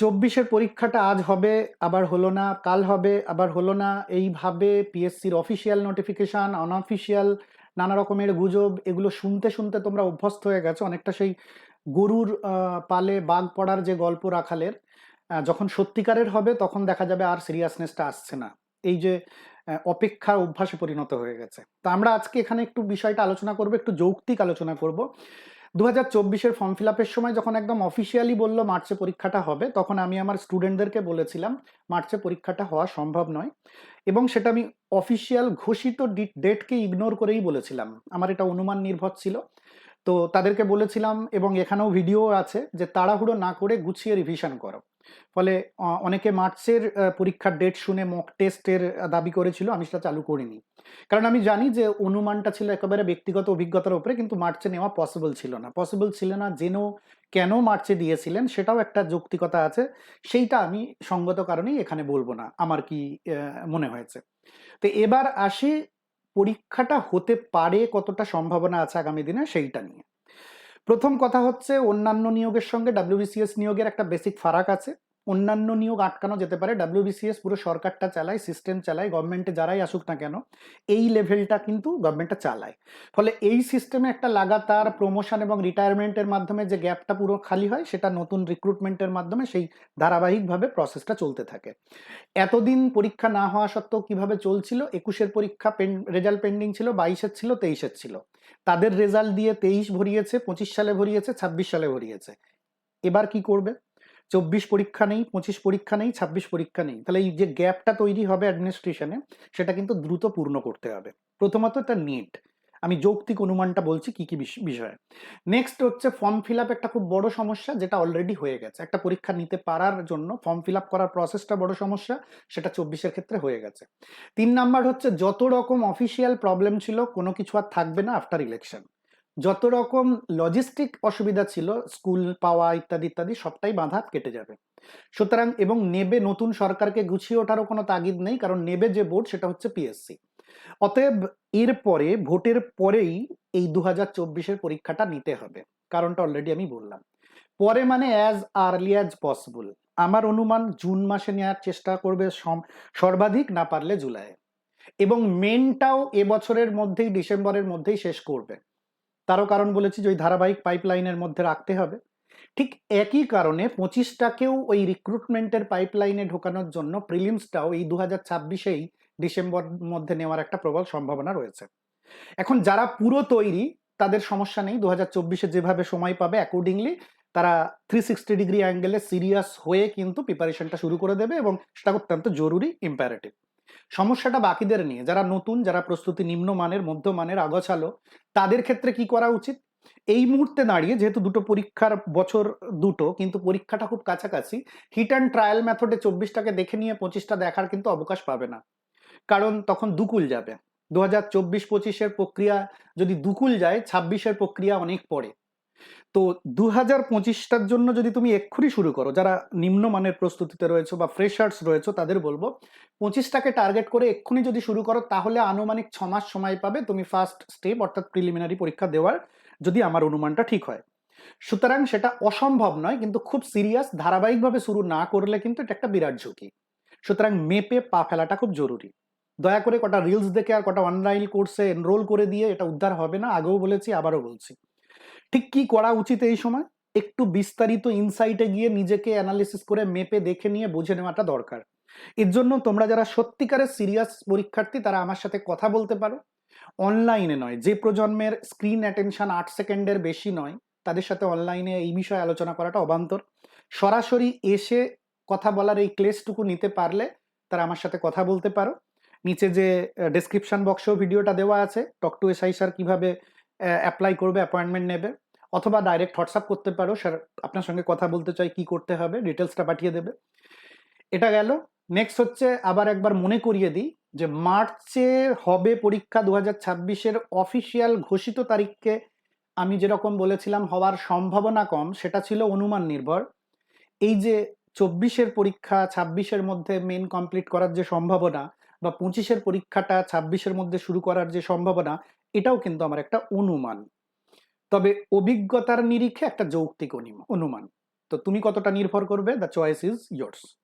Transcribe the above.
24-এর পরীক্ষাটা আজ হবে, আবার হলো না, কাল হবে, আবার হলো না। এইভাবে পিএসসির অফিসিয়াল নোটিফিকেশন, অনঅফিসিয়াল নানা রকমের গুজব, এগুলো শুনতে শুনতে তোমরা অভ্যস্ত হয়ে গেছো। অনেকটা সেই গরুর পালে বাঘ পড়ার যে গল্প রাখালের, যখন সত্যিকারের হবে তখন দেখা যাবে আর সিরিয়াসনেসটা আসছে না। এই যে অপেক্ষার অভ্যাসে পরিণত হয়ে গেছে। তো আমরা আজকে এখানে একটু বিষয়টা আলোচনা করবো, একটু যৌক্তিক আলোচনা করব। 2024-এর ফর্ম ফিল আপের সময় যখন একদম অফিসিয়ালি বললো মার্চে পরীক্ষাটা হবে, তখন আমি আমার স্টুডেন্টদেরকে বলেছিলাম মার্চে পরীক্ষাটা হওয়া সম্ভব নয়, এবং সেটা আমি অফিসিয়াল ঘোষিত ডেটকে ইগনোর করেই বলেছিলাম। আমার এটা অনুমান নির্ভর ছিল। তো তাদেরকে বলেছিলাম, এবং এখানেও ভিডিও আছে, যে তাড়াহুড়ো না করে গুছিয়ে রিভিশন করো। ফলে অনেকে মার্চের পরীক্ষার ডেট শুনে মক টেস্টের দাবি করেছিল, আমি সেটা চালু করিনি। কারণ আমি জানি যে অনুমানটা ছিল একেবারে ব্যক্তিগত অভিজ্ঞতার উপরে, কিন্তু মার্চে নেওয়া পসিবল ছিল না জেনেও কেন মার্চে দিয়েছিলেন সেটাও একটা যৌক্তিকতা আছে। সেইটা আমি সঙ্গত কারণেই এখানে বলবো না, আমার কি মনে হয়েছে। তো এবার আসি, পরীক্ষাটা হতে পারে কতটা সম্ভাবনা আছে আগামী দিনে সেইটা নিয়ে। প্রথম কথা হচ্ছে, অন্যান্য নিয়োগের সঙ্গে ডাব্লিউবিসিএস নিয়োগের একটা বেসিক ফারাক আছে। অন্যান্য নিয়োগ আটকানো যেতে পারে, ডাব্লিউবিসিএস পুরো সরকারটা চালায়, সিস্টেম চালায়, গভর্নমেন্টে যারাই আসুক না কেন এই লেভেলটা কিন্তু গভর্নমেন্টটা চালায়। ফলে এই সিস্টেমে একটা লাগাতার প্রমোশন এবং রিটায়ারমেন্টের মাধ্যমে যে গ্যাপটা পুরো খালি হয়, সেটা নতুন রিক্রুটমেন্টের মাধ্যমে সেই ধারাবাহিকভাবে প্রসেসটা চলতে থাকে। এতদিন পরীক্ষা না হওয়া সত্ত্বেও কিভাবে চলছিল, 21-এর পরীক্ষা রেজাল্ট পেন্ডিং ছিল, 22-এর ছিল, 23-এর ছিল। তাদের রেজাল্ট দিয়ে 23 ভরিয়েছে, 25 সালে ভরিয়েছে, 26 সালে ভরিয়েছে। এবার কি করবে? 24 পরীক্ষা নেই, 25 পরীক্ষা নেই, 26 পরীক্ষা নেই। তাহলে এই যে গ্যাপটা তৈরি হবে অ্যাডমিনিস্ট্রেশনে, সেটা কিন্তু দ্রুত পূর্ণ করতে হবে। প্রথমত এটা নিট, আমি যৌক্তিক অনুমানটা বলছি কি কি বিষয়। নেক্সট হচ্ছে ফর্ম ফিল আপ, একটা খুব বড় সমস্যা, যেটা অলরেডি হয়ে গেছে। একটা পরীক্ষা নিতে পারার জন্য ফর্ম ফিল আপ করার প্রসেসটা বড় সমস্যা, সেটা 24-এর ক্ষেত্রে হয়ে গেছে। 3 নাম্বার হচ্ছে, যত রকম অফিসিয়াল প্রবলেম ছিল কোনো কিছু আর থাকবে না আফটার ইলেকশন। যত রকম লজিস্টিক অসুবিধা ছিল, স্কুল পাওয়া ইত্যাদি ইত্যাদি, সবটাই বাধা কেটে যাবে। সুতরাং, এবং নেবে নতুন সরকারকে গুছিয়ে ওঠারও কোনো তাগিদ নেই, কারণ নেবে যে বোর্ড সেটা হচ্ছে পিএসসি। অতএব এরপরে ভোটের পরেই এই 2024-এর পরীক্ষাটা নিতে হবে। কারণটা অলরেডি আমি বললাম। পরে মানে অ্যাজ আর্লি অ্যাজ পসিবল। আমার অনুমান জুন মাসে নেওয়ার চেষ্টা করবে সর্বাধিক, না পারলে জুলাই। এবং মেনটাও এবছরের মধ্যেই, ডিসেম্বরের মধ্যেই শেষ করবে। তারও কারণ বলেছি যে ওই ধারাবাহিক পাইপলাইনের মধ্যে রাখতে হবে। ঠিক একই কারণে 25টাকেও ওই রিক্রুটমেন্টের পাইপলাইনে ঢোকানোর জন্য প্রিলিমসটাও এই 2026-এই ডিসেম্বর মধ্যে নেওয়ার একটা প্রবল সম্ভাবনা রয়েছে। এখন যারা পুরো তৈরি তাদের সমস্যা নেই, 2024-এ যেভাবে সময় পাবে অ্যাকর্ডিংলি তারা 360 ডিগ্রি অ্যাঙ্গেলে সিরিয়াস হয়ে কিন্তু প্রিপারেশনটা শুরু করে দেবে, এবং সেটা অত্যন্ত জরুরি, ইম্পারেটিভ। সমস্যাটা বাকিদের নিয়ে, যারা নতুন, যারা প্রস্তুতি নিম্নমানের, মধ্যমানের, আগছালো, তাদের ক্ষেত্রে কি করা উচিত? এই মুহূর্তে দাঁড়িয়ে, যেহেতু দুটো পরীক্ষার বছর, দুটো কিন্তু পরীক্ষাটা খুব কাছাকাছি, হিট অ্যান্ড ট্রায়াল মেথডে 24টাকে দেখে নিয়ে 25টা দেখার কিন্তু অবকাশ পাবে না। কারণ তখন দুকুল যাবে। 2024-25-এর প্রক্রিয়া যদি দুকুল যায়, 26-এর প্রক্রিয়া অনেক পরে। তো 2025টার জন্য যদি তুমি এক্ষুনি শুরু করো, যারা নিম্নমানের প্রস্তুতিতে রয়েছে বা ফ্রেশার্স রয়েছে, তাদের বলবো 25টাকে টার্গেট করে এক্ষুনি যদি শুরু করো, তাহলে আনুমানিক 6 মাস সময় পাবে তুমি ফার্স্ট স্টেপ অর্থাৎ প্রিলিমিনারি পরীক্ষা দেওয়ার, যদি আমার অনুমানটা ঠিক হয়। সুতরাং সেটা অসম্ভব নয়, কিন্তু খুব সিরিয়াস ধারাবাহিকভাবে শুরু না করলে কিন্তু এটা একটা বিরাট ঝুঁকি। সুতরাং মেপে পা ফেলাটা খুব জরুরি। দয়া করে কটা রিলস দেখে আর কটা অনলাইন কোর্সে এনরোল করে দিয়ে এটা উদ্ধার হবে না, আগেও বলেছি আবারও বলছি। ঠিক কি করা উচিত এই সময়? একটু বিস্তারিত ইনসাইটে গিয়ে নিজেকে অ্যানালিসিস করে মেপে দেখে নিয়ে বুঝে নেওয়াটা দরকার। এর জন্য তোমরা যারা সত্যিকারের সিরিয়াস পরীক্ষার্থী, তারা আমার সাথে কথা বলতে পারো। অনলাইনে নয়, যে প্রজন্মের স্ক্রিন অ্যাটেনশন 8 সেকেন্ডের বেশি নয়, তাদের সাথে অনলাইনে এই বিষয়ে আলোচনা করাটা অবান্তর। সরাসরি এসে কথা বলার এই ক্লেশটুকু নিতে পারলে তারা আমার সাথে কথা বলতে পারো। নিচে যে ডেসক্রিপশন বক্সেও ভিডিওটা দেওয়া আছে, টক টু এসআই স্যার কিভাবে অ্যাপ্লাই করবে, অ্যাপয়েন্টমেন্ট নেবে, অথবা ডাইরেক্ট হোয়াটসঅ্যাপ করতে পারো, স্যার আপনার সঙ্গে কথা বলতে চাই, কি করতে হবে, ডিটেলসটা পাঠিয়ে দেবে। এটা গেল। নেক্সট হচ্ছে, আবার একবার মনে করিয়ে দিই যে মার্চে হবে পরীক্ষা 2026-এর অফিসিয়াল ঘোষিত তারিখকে আমি যেরকম বলেছিলাম হওয়ার সম্ভাবনা কম, সেটা ছিল অনুমান নির্ভর। এই যে 24-এর পরীক্ষা 26-এর মধ্যে মেন কমপ্লিট করার যে সম্ভাবনা, বা 25-এর পরীক্ষাটা 26-এর মধ্যে শুরু করার যে সম্ভাবনা, এটাও কিন্তু আমার একটা অনুমান। তবে অভিজ্ঞতার নিরিখে একটা যৌক্তিক অনুমান। তো তুমি কতটা নির্ভর করবে, দ্য চয়েস ইজ ইয়োর্স।